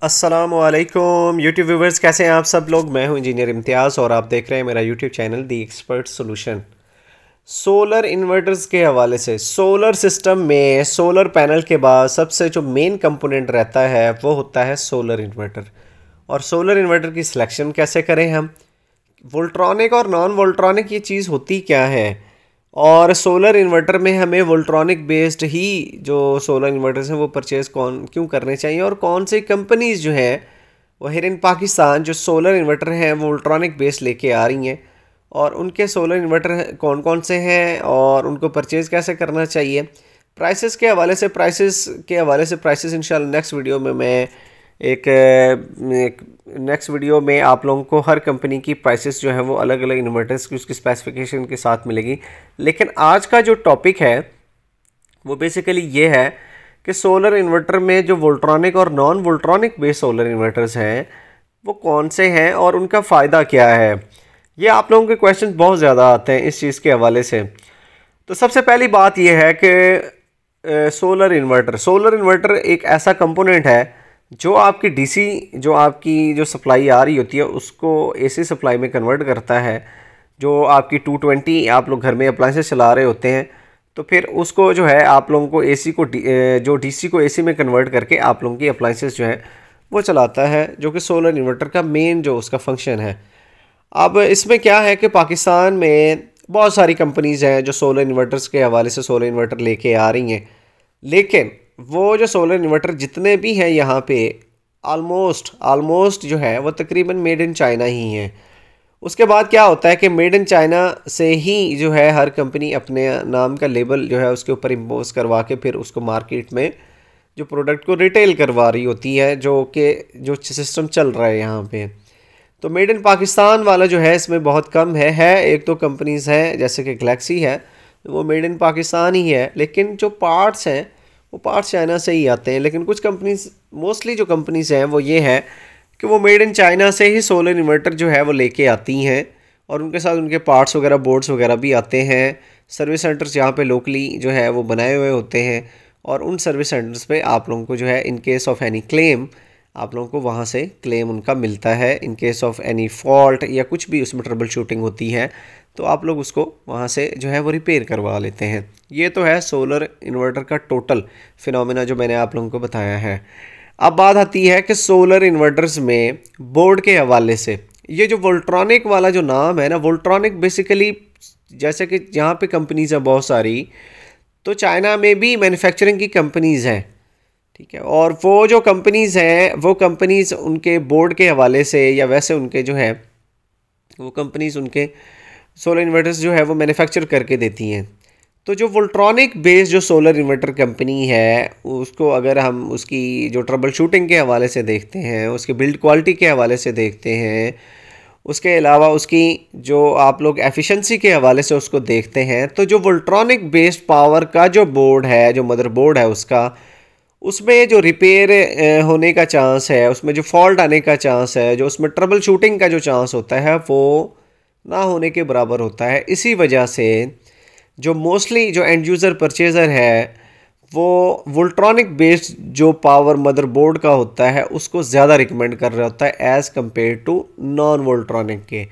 अस्सलामुअलैकुम YouTube viewers, कैसे हैं आप सब लोग। मैं हूं इंजीनियर इम्तियाज़ और आप देख रहे हैं मेरा यूट्यूब चैनल दी एक्सपर्ट सॉल्यूशन। सोलर इन्वर्टर्स के हवाले से सोलर सिस्टम में सोलर पैनल के बाद सबसे जो मेन कंपोनेंट रहता है वो होता है सोलर इन्वर्टर। और सोलर इन्वर्टर की सिलेक्शन कैसे करें हम, वोल्ट्रॉनिक और नॉन वोल्ट्रॉनिक ये चीज़ होती क्या है, और सोलर इन्वर्टर में हमें वोल्ट्रॉनिक बेस्ड ही जो सोलर इन्वर्टर्स हैं वो परचेज़ क्यों करने चाहिए, और कौन सी कंपनीज़ जो हैं वो हियर इन पाकिस्तान जो सोलर इन्वर्टर हैं वो वोल्ट्रॉनिक बेस्ड लेके आ रही हैं, और उनके सोलर इन्वर्टर कौन कौन से हैं और उनको परचेज़ कैसे करना चाहिए। प्राइसेस के हवाले से प्राइसेस इंशाल्लाह नेक्स्ट वीडियो में मैं एक नेक्स्ट वीडियो में आप लोगों को हर कंपनी की प्राइसेस जो है वो अलग अलग इन्वर्टर्स की उसकी स्पेसिफिकेशन के साथ मिलेगी। लेकिन आज का जो टॉपिक है वो बेसिकली ये है कि सोलर इन्वर्टर में जो वोल्ट्रॉनिक और non Voltronic based solar inverters हैं वो कौन से हैं और उनका फ़ायदा क्या है। ये आप लोगों के क्वेश्चन बहुत ज़्यादा आते हैं इस चीज़ के हवाले से। तो सबसे पहली बात यह है कि सोलर इन्वर्टर एक ऐसा कंपोनेंट है जो आपकी डीसी जो सप्लाई आ रही होती है उसको एसी सप्लाई में कन्वर्ट करता है। जो आपकी 220 आप लोग घर में अप्लाइंसेस चला रहे होते हैं तो फिर उसको जो है आप लोगों को जो डीसी को एसी में कन्वर्ट करके आप लोगों की अप्लाइंसेस जो है वो चलाता है, जो कि सोलर इन्वर्टर का मेन जो उसका फंक्शन है। अब इसमें क्या है कि पाकिस्तान में बहुत सारी कंपनीज़ हैं जो सोलर इन्वर्टर्स के हवाले से सोलर इन्वर्टर लेके आ रही हैं, लेकिन वो जो सोलर इन्वर्टर जितने भी हैं यहाँ पे आलमोस्ट जो है वो तकरीबन मेड इन चाइना ही हैं। उसके बाद क्या होता है कि मेड इन चाइना से ही जो है हर कंपनी अपने नाम का लेबल जो है उसके ऊपर इम्पोज करवा के फिर उसको मार्केट में जो प्रोडक्ट को रिटेल करवा रही होती है, जो सिस्टम चल रहा है यहाँ पे। तो मेड इन पाकिस्तान वाला जो है इसमें बहुत कम है एक दो कंपनीज़ हैं जैसे कि गैलेक्सी है, वो मेड इन पाकिस्तान ही है, लेकिन जो पार्ट्स हैं वो पार्ट्स चाइना से ही आते हैं। लेकिन कुछ कंपनीज मोस्टली जो कंपनीज़ हैं वो ये है कि वो मेड इन चाइना से ही सोलर इन्वर्टर जो है वो लेके आती हैं, और उनके साथ उनके पार्ट्स वगैरह बोर्ड्स वगैरह भी आते हैं। सर्विस सेंटर्स यहाँ पे लोकली जो है वो बनाए हुए होते हैं, और उन सर्विस सेंटर्स पे आप लोगों को जो है in case of any claim आप लोगों को वहाँ से क्लेम उनका मिलता है। In case of any fault या कुछ भी उसमें ट्रबल शूटिंग होती है तो आप लोग उसको वहाँ से जो है वो रिपेयर करवा लेते हैं। ये तो है सोलर इन्वर्टर का टोटल फिनोमेना जो मैंने आप लोगों को बताया है। अब बात आती है कि सोलर इन्वर्टर्स में बोर्ड के हवाले से ये जो वोल्ट्रॉनिक वाला जो नाम है ना, वोल्ट्रॉनिक बेसिकली जैसे कि यहाँ पे कंपनीज हैं बहुत सारी, तो चाइना में भी मैन्युफैक्चरिंग की कंपनीज़ हैं, ठीक है। और वो जो कंपनीज़ हैं वो कंपनीज़ उनके बोर्ड के हवाले से या वैसे उनके जो है वो कंपनीज़ उनके सोलर इन्वर्टर्स जो है वो मैन्युफैक्चर करके देती हैं। तो जो वोल्ट्रॉनिक बेस्ड जो सोलर इन्वर्टर कंपनी है उसको अगर हम उसकी जो ट्रबल शूटिंग के हवाले से देखते हैं, उसकी बिल्ड क्वालिटी के हवाले से देखते हैं, उसके अलावा उसकी जो आप लोग एफिशिएंसी के हवाले से उसको देखते हैं, तो जो वोल्ट्रॉनिक बेस्ड पावर का जो बोर्ड है, जो मदरबोर्ड है उसका, उसमें जो रिपेयर होने का चांस है, उसमें जो फॉल्ट आने का चांस है, जो उसमें ट्रबल शूटिंग का जो चांस होता है वो ना होने के बराबर होता है। इसी वजह से जो मोस्टली जो एंड यूज़र परचेज़र है वो वोल्ट्रॉनिक बेस्ड जो पावर मदरबोर्ड का होता है उसको ज़्यादा रिकमेंड कर रहा होता है as compare to non Voltronic के।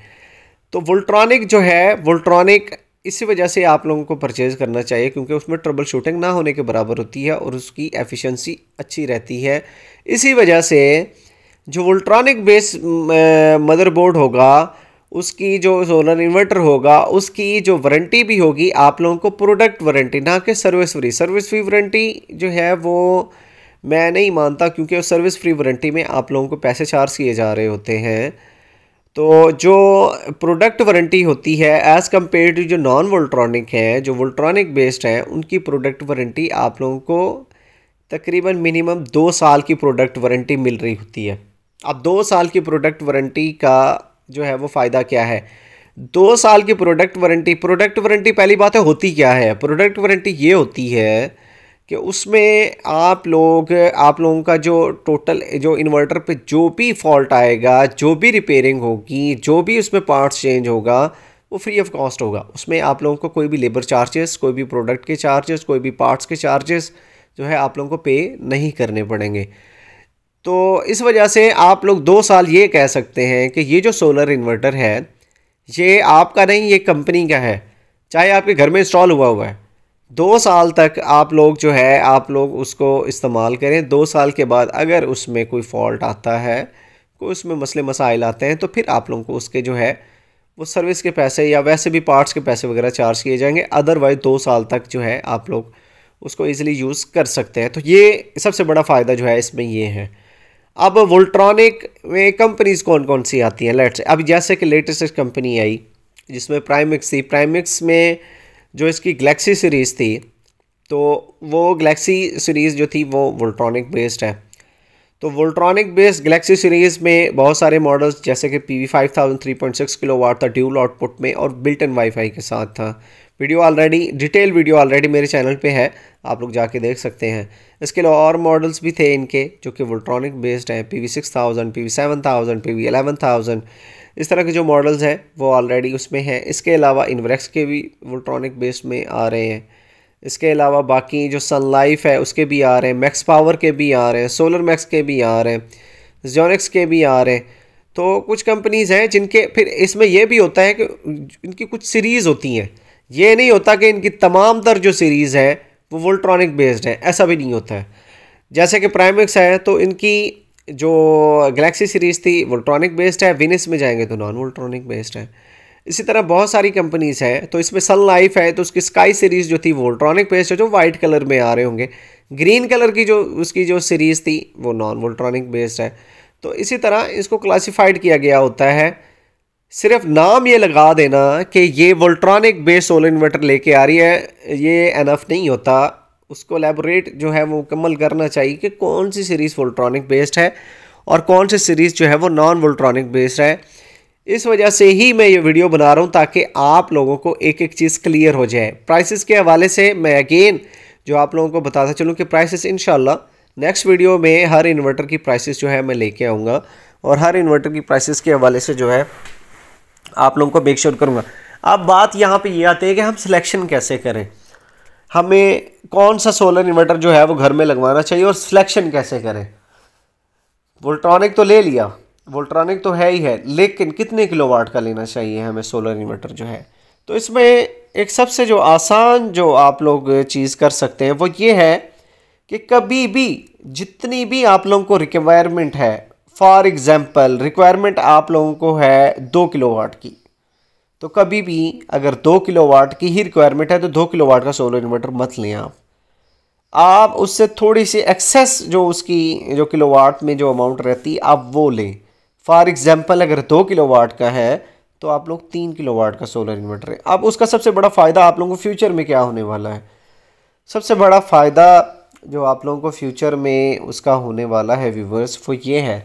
तो वोल्ट्रॉनिक जो है वोल्ट्रॉनिक इसी वजह से आप लोगों को परचेज़ करना चाहिए क्योंकि उसमें ट्रबल शूटिंग ना होने के बराबर होती है और उसकी एफिशिएंसी अच्छी रहती है। इसी वजह से जो वोल्ट्रॉनिक बेस्ड मदरबोर्ड होगा उसकी जो सोलर इन्वर्टर होगा उसकी जो वारंटी भी होगी आप लोगों को प्रोडक्ट वारंटी, ना कि सर्विस फ्री वारंटी जो है वो मैं नहीं मानता, क्योंकि उस सर्विस फ्री वारंटी में आप लोगों को पैसे चार्ज किए जा रहे होते हैं। तो जो प्रोडक्ट वारंटी होती है एज़ कम्पेयर टू जो नॉन वोल्ट्रॉनिक है, जो वोल्ट्रॉनिक बेस्ड है, उनकी प्रोडक्ट वारंटी आप लोगों को तकरीबन मिनिमम 2 साल की प्रोडक्ट वारंटी मिल रही होती है। अब 2 साल की प्रोडक्ट वारंटी का जो है वो फ़ायदा क्या है। 2 साल की प्रोडक्ट वारंटी पहली बात है होती क्या है। प्रोडक्ट वारंटी ये होती है कि उसमें आप लोगों का जो टोटल जो इन्वर्टर पे जो भी फॉल्ट आएगा, जो भी रिपेयरिंग होगी, जो भी उसमें पार्ट्स चेंज होगा वो फ्री ऑफ कॉस्ट होगा। उसमें आप लोगों को कोई भी लेबर चार्जेस, कोई भी प्रोडक्ट के चार्जेस, कोई भी पार्ट्स के चार्जेस जो है आप लोगों को पे नहीं करने पड़ेंगे। तो इस वजह से आप लोग 2 साल ये कह सकते हैं कि ये जो सोलर इन्वर्टर है ये आपका नहीं, ये कंपनी का है, चाहे आपके घर में इंस्टॉल हुआ हुआ है। 2 साल तक आप लोग जो है आप लोग उसको इस्तेमाल करें। 2 साल के बाद अगर उसमें कोई फॉल्ट आता है, कोई उसमें मसले मसाइल आते हैं, तो फिर आप लोगों को उसके जो है वो सर्विस के पैसे या वैसे भी पार्ट्स के पैसे वगैरह चार्ज किए जाएंगे। अदरवाइज़ 2 साल तक जो है आप लोग उसको ईज़िली यूज़ कर सकते हैं। तो ये सबसे बड़ा फ़ायदा जो है इसमें ये है। अब वोल्ट्रॉनिक में कंपनीज़ कौन कौन सी आती हैं, लेट्स अब जैसे कि लेटेस्ट कंपनी आई जिसमें प्राइमिक्स थी। प्राइमिक्स में जो इसकी गैलेक्सी सीरीज़ थी, तो वो गैलेक्सी सीरीज़ जो थी वो वोल्ट्रॉनिक बेस्ड है। तो वोल्ट्रॉनिक बेस्ड गैलेक्सी सीरीज़ में बहुत सारे मॉडल्स जैसे कि PV5000 3.6 किलोवाट था ड्यूल आउटपुट में और बिल्ट इन वाईफाई के साथ था। डिटेल वीडियो ऑलरेडी मेरे चैनल पे है, आप लोग जाके देख सकते हैं। इसके अलावा और मॉडल्स भी थे इनके जो कि वोल्ट्रॉनिक बेस्ड हैं, PV6000, PV7000, PV11000, इस तरह के जो मॉडल्स हैं वो ऑलरेडी उसमें हैं। इसके अलावा इन्वर्क्स के भी वोल्ट्रॉनिक बेस्ड में आ रहे हैं। इसके अलावा बाकी जो सन लाइफ है उसके भी आ रहे हैं, मैक्स पावर के भी आ रहे हैं, सोलर मैक्स के भी आ रहे हैं, ज़ोनिक्स के भी आ रहे हैं। तो कुछ कंपनीज़ हैं जिनके फिर इसमें यह भी होता है कि इनकी कुछ सीरीज़ होती हैं। ये नहीं होता कि इनकी तमाम तर जो सीरीज़ है वो वोल्ट्रॉनिक बेस्ड है, ऐसा भी नहीं होता है। जैसे कि प्राइमिक्स है तो इनकी जो गैलेक्सी सीरीज़ थी वोल्ट्रॉनिक बेस्ड है, विनिस में जाएंगे तो नॉन वोल्ट्रॉनिक बेस्ड है। इसी तरह बहुत सारी कंपनीज़ हैं। तो इसमें सन लाइफ है तो उसकी स्काई सीरीज़ जो थी वोल्ट्रॉनिक बेस्ड है, जो वाइट कलर में आ रहे होंगे। ग्रीन कलर की जो उसकी जो सीरीज़ थी वो नॉन वोल्ट्रॉनिक बेस्ड है। तो इसी तरह इसको क्लासिफाइड किया गया होता है। सिर्फ नाम ये लगा देना कि ये वोल्ट्रॉनिक बेस्ड सोलर इन्वर्टर लेके आ रही है, ये एनफ नहीं होता। उसको एलैबोरेट जो है वो मुकम्मल करना चाहिए कि कौन सी सीरीज़ वोल्ट्रॉनिक बेस्ड है और कौन सी सीरीज़ जो है वो नॉन वोल्ट्रॉनिक बेस्ड है। इस वजह से ही मैं ये वीडियो बना रहा हूँ ताकि आप लोगों को एक एक चीज़ क्लियर हो जाए। प्राइसेस के हवाले से मैं अगेन जो आप लोगों को बताता चलूँ कि प्राइसेस इंशाल्लाह नेक्स्ट वीडियो में हर इन्वर्टर की प्राइसेस जो है मैं लेके आऊँगा और हर इन्वर्टर की प्राइसेस के हवाले से जो है आप लोगों को मेक श्योर करूँगा। अब बात यहाँ पे ये आती है कि हम सिलेक्शन कैसे करें, हमें कौन सा सोलर इन्वर्टर जो है वो घर में लगवाना चाहिए और सिलेक्शन कैसे करें। वोल्ट्रॉनिक तो ले लिया, वोल्ट्रॉनिक तो है ही है, लेकिन कितने किलोवाट का लेना चाहिए हमें सोलर इन्वर्टर जो है। तो इसमें एक सबसे जो आसान जो आप लोग चीज़ कर सकते हैं वो ये है कि कभी भी जितनी भी आप लोगों को रिक्वायरमेंट है, फॉर एग्जांपल रिक्वायरमेंट आप लोगों को है 2 किलोवाट की, तो कभी भी अगर 2 किलोवाट की ही रिक्वायरमेंट है तो 2 किलोवाट का सोलर इन्वर्टर मत लें। आप उससे थोड़ी सी एक्सेस जो उसकी जो किलोवाट में जो अमाउंट रहती है आप वो लें। फॉर एग्जांपल अगर 2 किलोवाट का है तो आप लोग 3 किलोवाट का सोलर इन्वर्टर है। अब उसका सबसे बड़ा फ़ायदा आप लोगों को फ्यूचर में क्या होने वाला है, सबसे बड़ा फ़ायदा जो आप लोगों को फ्यूचर में उसका होने वाला है व्यूवर्स, वो ये है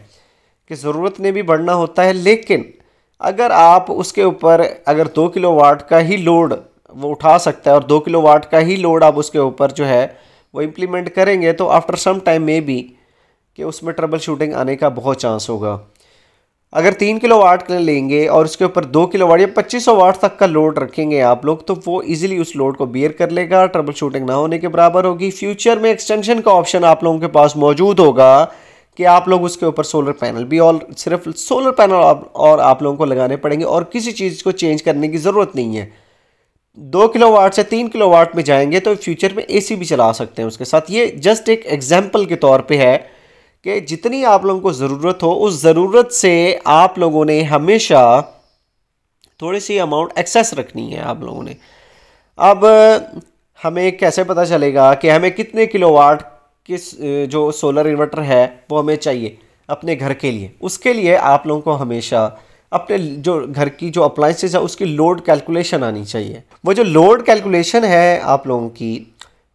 कि ज़रूरत ने भी बढ़ना होता है, लेकिन अगर आप उसके ऊपर अगर 2 किलोवाट का ही लोड वो उठा सकता है और 2 किलोवाट का ही लोड आप उसके ऊपर जो है वो इम्प्लीमेंट करेंगे तो आफ्टर सम टाइम में भी कि उसमें ट्रबल शूटिंग आने का बहुत चांस होगा। अगर 3 किलोवाट का लेंगे और उसके ऊपर 2 किलोवाट या 2500 वाट तक का लोड रखेंगे आप लोग, तो वो इजीली उस लोड को बियर कर लेगा, ट्रबल शूटिंग ना होने के बराबर होगी। फ्यूचर में एक्सटेंशन का ऑप्शन आप लोगों के पास मौजूद होगा कि आप लोग उसके ऊपर सोलर पैनल भी और सिर्फ सोलर पैनल और आप लोगों को लगाने पड़ेंगे और किसी चीज़ को चेंज करने की ज़रूरत नहीं है। 2 किलोवाट से 3 किलोवाट में जाएंगे तो फ्यूचर में एसी भी चला सकते हैं उसके साथ। ये जस्ट एक एग्जाम्पल के तौर पे है कि जितनी आप लोगों को ज़रूरत हो उस ज़रूरत से आप लोगों ने हमेशा थोड़ी सी अमाउंट एक्सेस रखनी है आप लोगों ने। अब हमें कैसे पता चलेगा कि हमें कितने किलोवाट किस जो सोलर इन्वर्टर है वो हमें चाहिए अपने घर के लिए। उसके लिए आप लोगों को हमेशा अपने जो घर की जो अप्लाइंसेस है उसकी लोड कैलकुलेशन आनी चाहिए। वो जो लोड कैलकुलेशन है आप लोगों की,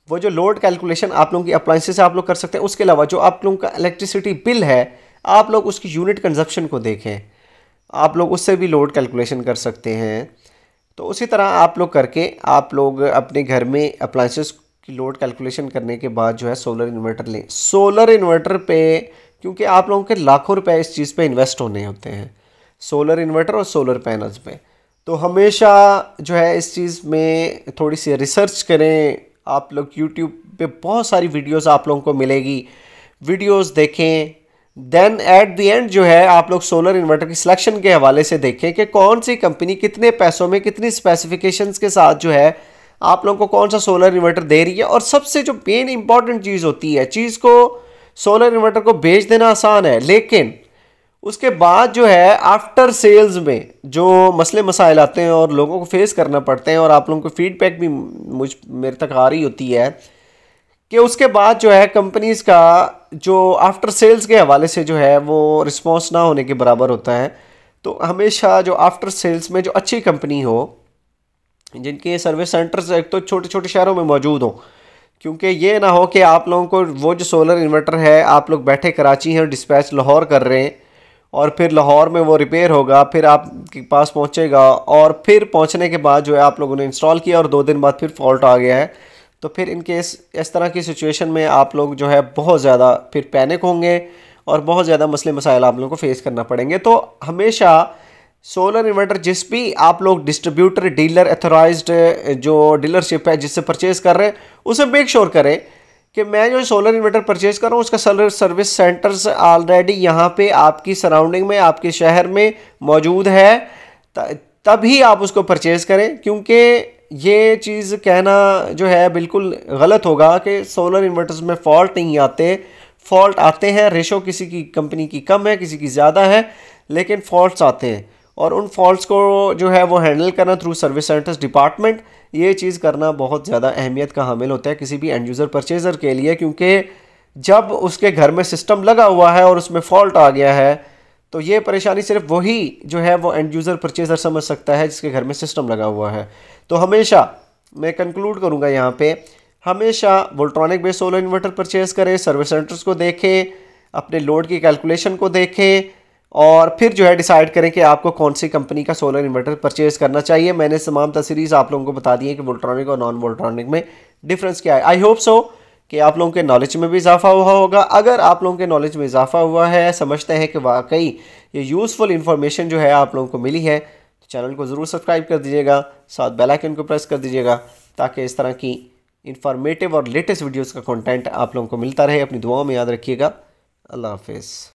वो जो लोड कैलकुलेशन आप लोगों की अप्लाइंसेस से आप लोग कर सकते हैं। उसके अलावा जो आप लोगों का इलेक्ट्रिसिटी बिल है आप लोग उसकी यूनिट कंजप्शन को देखें, आप लोग उससे भी लोड कैलकुलेशन कर सकते हैं। तो उसी तरह आप लोग करके आप लोग अपने घर में अप्लाइंसेस की लोड कैलकुलेशन करने के बाद जो है सोलर इन्वर्टर लें। सोलर इन्वर्टर पे क्योंकि आप लोगों के लाखों रुपए इस चीज़ पे इन्वेस्ट होने होते हैं, सोलर इन्वर्टर और सोलर पैनल्स पे, तो हमेशा जो है इस चीज़ में थोड़ी सी रिसर्च करें। आप लोग यूट्यूब पे बहुत सारी वीडियोस आप लोगों को मिलेगी, वीडियोस देखें, देन एट द एंड जो है आप लोग सोलर इन्वर्टर की सिलेक्शन के हवाले से देखें कि कौन सी कंपनी कितने पैसों में कितनी स्पेसिफिकेशंस के साथ जो है आप लोगों को कौन सा सोलर इन्वर्टर दे रही है। और सबसे जो मेन इंपॉर्टेंट चीज़ होती है, चीज़ को सोलर इन्वर्टर को बेच देना आसान है, लेकिन उसके बाद जो है आफ्टर सेल्स में जो मसले मसाइल आते हैं और लोगों को फेस करना पड़ते हैं, और आप लोगों को फीडबैक भी मेरे तक आ रही होती है कि उसके बाद जो है कंपनीज़ का जो आफ्टर सेल्स के हवाले से जो है वो रिस्पॉन्स ना होने के बराबर होता है। तो हमेशा जो आफ्टर सेल्स में जो अच्छी कंपनी हो, जिनके सर्विस सेंटर्स एक तो छोटे छोटे शहरों में मौजूद हों, क्योंकि ये ना हो कि आप लोगों को वो जो सोलर इन्वर्टर है आप लोग बैठे कराची हैं और डिस्पैच लाहौर कर रहे हैं, और फिर लाहौर में वो रिपेयर होगा, फिर आपके पास पहुंचेगा, और फिर पहुंचने के बाद जो है आप लोगों ने इंस्टॉल किया और 2 दिन बाद फिर फॉल्ट आ गया है। तो फिर इन केस इस तरह की सिचुएशन में आप लोग जो है बहुत ज़्यादा फिर पैनिक होंगे और बहुत ज़्यादा मसले मसाइल आप लोगों को फेस करना पड़ेंगे। तो हमेशा सोलर इन्वर्टर जिस भी आप लोग डिस्ट्रीब्यूटर, डीलर, अथोराइज्ड जो डीलरशिप है जिससे परचेज़ कर रहे हैं, उसे मेक श्योर करें कि मैं जो सोलर इन्वर्टर परचेज़ कर रहा हूँ उसका सोलर सर्विस सेंटर्स ऑलरेडी यहाँ पे आपकी सराउंडिंग में, आपके शहर में मौजूद है, तभी आप उसको परचेज़ करें। क्योंकि ये चीज़ कहना जो है बिल्कुल गलत होगा कि सोलर इन्वर्टर्स में फ़ॉल्ट नहीं आते। फ़ॉल्ट आते हैं, रेशो किसी की कंपनी की कम है, किसी की ज़्यादा है, लेकिन फ़ॉल्ट्स आते हैं, और उन फॉल्ट्स को जो है वो हैंडल करना थ्रू सर्विस सेंटर्स डिपार्टमेंट, ये चीज़ करना बहुत ज़्यादा अहमियत का हामिल होता है किसी भी एंड यूज़र परचेज़र के लिए। क्योंकि जब उसके घर में सिस्टम लगा हुआ है और उसमें फ़ॉल्ट आ गया है, तो ये परेशानी सिर्फ वही जो है वो एंड यूज़र परचेज़र समझ सकता है जिसके घर में सिस्टम लगा हुआ है। तो हमेशा मैं कंक्लूड करूँगा यहाँ पे, हमेशा Voltronic based solar inverter purchase करें, सर्विस सेंटर्स को देखें, अपने लोड की कैलकुलेशन को देखें, और फिर जो है डिसाइड करें कि आपको कौन सी कंपनी का सोलर इन्वर्टर परचेज़ करना चाहिए। मैंने तमाम तस्वीर आप लोगों को बता दी है कि वोल्ट्रॉनिक और नॉन वोल्ट्रॉनिक में डिफरेंस क्या है। आई होप सो कि आप लोगों के नॉलेज में भी इजाफा हुआ होगा। अगर आप लोगों के नॉलेज में इजाफा हुआ है, समझते हैं कि वाकई ये यूज़फुल इन्फॉर्मेशन जो है आप लोगों को मिली है, तो चैनल को ज़रूर सब्सक्राइब कर दीजिएगा, साथ बेल आइकन को प्रेस कर दीजिएगा, ताकि इस तरह की इंफॉर्मेटिव और लेटेस्ट वीडियोज़ का कॉन्टेंट आप लोगों को मिलता रहे। अपनी दुआओं में याद रखिएगा। अल्लाह हाफिज़।